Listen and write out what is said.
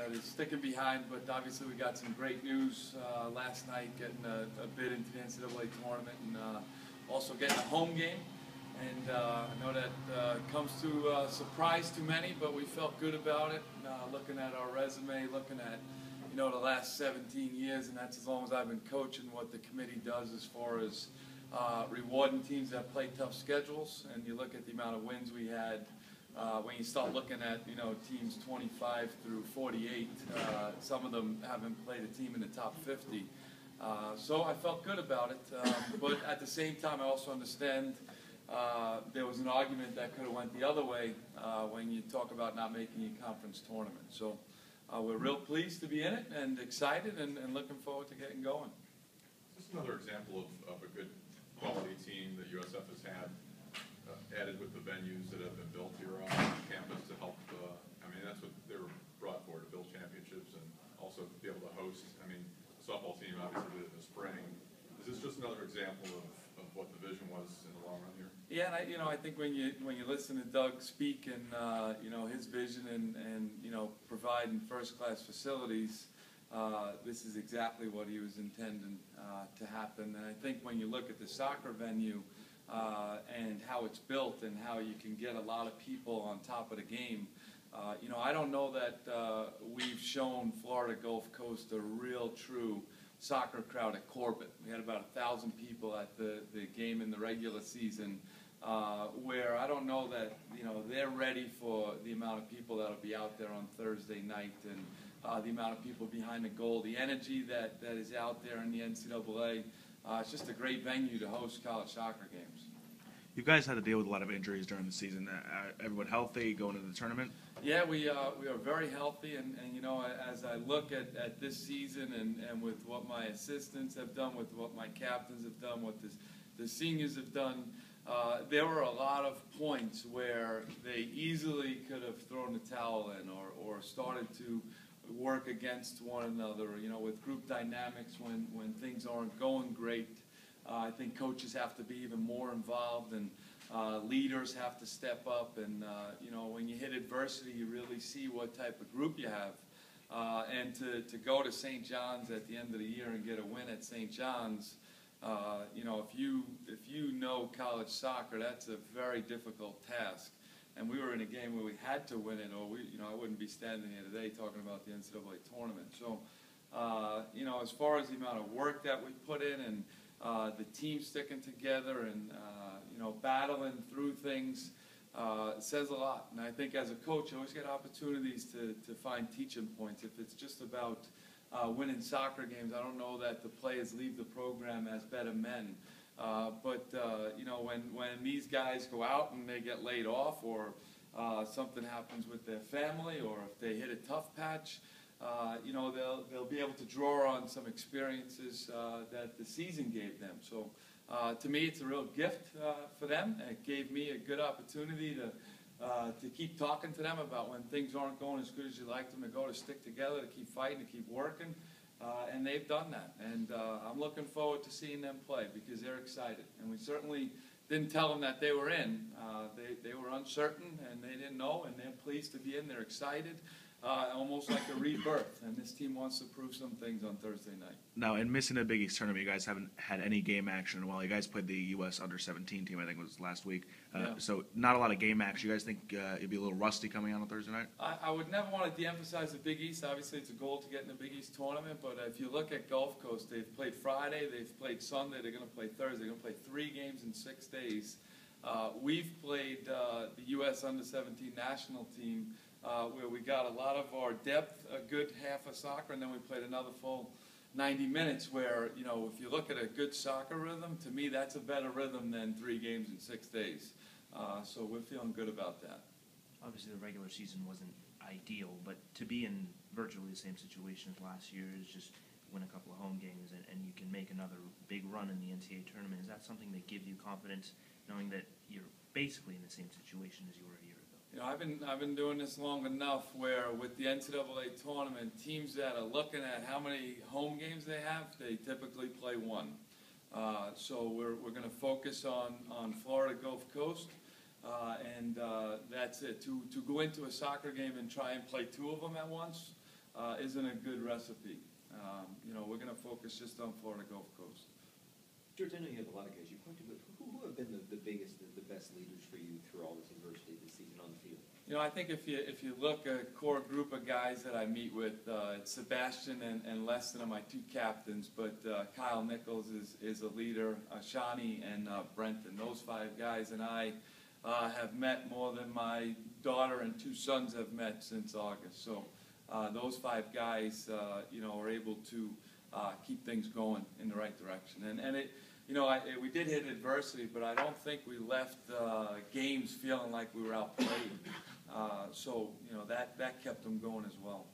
that is sticking behind, but obviously we got some great news last night, getting a bid into the NCAA tournament and also getting a home game. And I know that comes to surprise to many, but we felt good about it. Looking at our resume, looking at the last 17 years, and that's as long as I've been coaching, what the committee does as far as rewarding teams that play tough schedules. And you look at the amount of wins we had. When you start looking at teams 25 through 48, some of them haven't played a team in the top 50. So I felt good about it, but at the same time I also understand there was an argument that could have went the other way when you talk about not making a conference tournament. So we're real pleased to be in it and excited and looking forward to getting going. Just another example of a good quality team that USF has had. Added with the venues that have been built here on campus to help, that's what they were brought for, to build championships and also be able to host. The softball team obviously did it in the spring. Is this just another example of what the vision was in the long run here? Yeah, and I think when you listen to Doug speak and his vision and providing first-class facilities, this is exactly what he was intending to happen. And I think when you look at the soccer venue, and how it's built and how you can get a lot of people on top of the game. I don't know that we've shown Florida Gulf Coast a real true soccer crowd at Corbett. We had about 1,000 people at the game in the regular season, where I don't know that they're ready for the amount of people that'll be out there on Thursday night and the amount of people behind the goal, the energy that is out there in the NCAA. It's just a great venue to host college soccer games. You guys had to deal with a lot of injuries during the season. Everyone healthy going into the tournament? Yeah, we are very healthy, and as I look at this season and with what my assistants have done, with what my captains have done, what the seniors have done, there were a lot of points where they easily could have thrown the towel in or started to work against one another, with group dynamics when things aren't going great. I think coaches have to be even more involved, and leaders have to step up. And when you hit adversity, you really see what type of group you have. And to go to St. John's at the end of the year and get a win at St. John's, if you know college soccer, that's a very difficult task. And we were in a game where we had to win it, or I wouldn't be standing here today talking about the NCAA tournament. So, as far as the amount of work that we put in and the team sticking together and battling through things, it says a lot. And I think as a coach, you always get opportunities to find teaching points. If it's just about winning soccer games, I don't know that the players leave the program as better men. But when these guys go out and they get laid off, or something happens with their family, or if they hit a tough patch, they'll be able to draw on some experiences that the season gave them. So to me, it's a real gift for them. It gave me a good opportunity to keep talking to them about when things aren't going as good as you like them to go, to stick together, to keep fighting, to keep working. And they've done that. And I'm looking forward to seeing them play because they're excited. And we certainly didn't tell them that they were in. They were uncertain, and they didn't know, and they're pleased to be in. They're excited. Almost like a rebirth, and this team wants to prove some things on Thursday night. Now, in missing the Big East tournament, you guys haven't had any game action in a while. You guys played the U.S. under-17 team, I think it was last week. Yeah. So not a lot of game action. You guys think it'd be a little rusty coming out on Thursday night? I would never want to de-emphasize the Big East. Obviously, it's a goal to get in the Big East tournament, but if you look at Gulf Coast, they've played Friday, they've played Sunday, they're going to play Thursday. They're going to play 3 games in 6 days. We've played the U.S. under-17 national team, where we got a lot of our depth, a good half of soccer, and then we played another full 90 minutes where, if you look at a good soccer rhythm, to me that's a better rhythm than 3 games in 6 days. So we're feeling good about that. Obviously the regular season wasn't ideal, but to be in virtually the same situation as last year is just win a couple of home games and you can make another big run in the NCAA tournament. Is that something that gives you confidence, knowing that you're basically in the same situation as you were a year ago? I've been doing this long enough where with the NCAA tournament, teams that are looking at how many home games they have, they typically play 1. So we're going to focus on Florida Gulf Coast, and that's it. To go into a soccer game and try and play 2 of them at once, isn't a good recipe. We're going to focus just on Florida Gulf Coast. George, I know you have a lot of guys you pointed, but who have been the biggest, the best leaders for you through all this adversity this season on the field? I think if you look at a core group of guys that I meet with, it's Sebastian and Leston are my two captains, but Kyle Nichols is a leader, Shawnee and Brenton. Those five guys and I have met more than my daughter and two sons have met since August. So those five guys, are able to keep things going in the right direction. And it, we did hit adversity, but I don't think we left games feeling like we were outplayed. So that kept them going as well.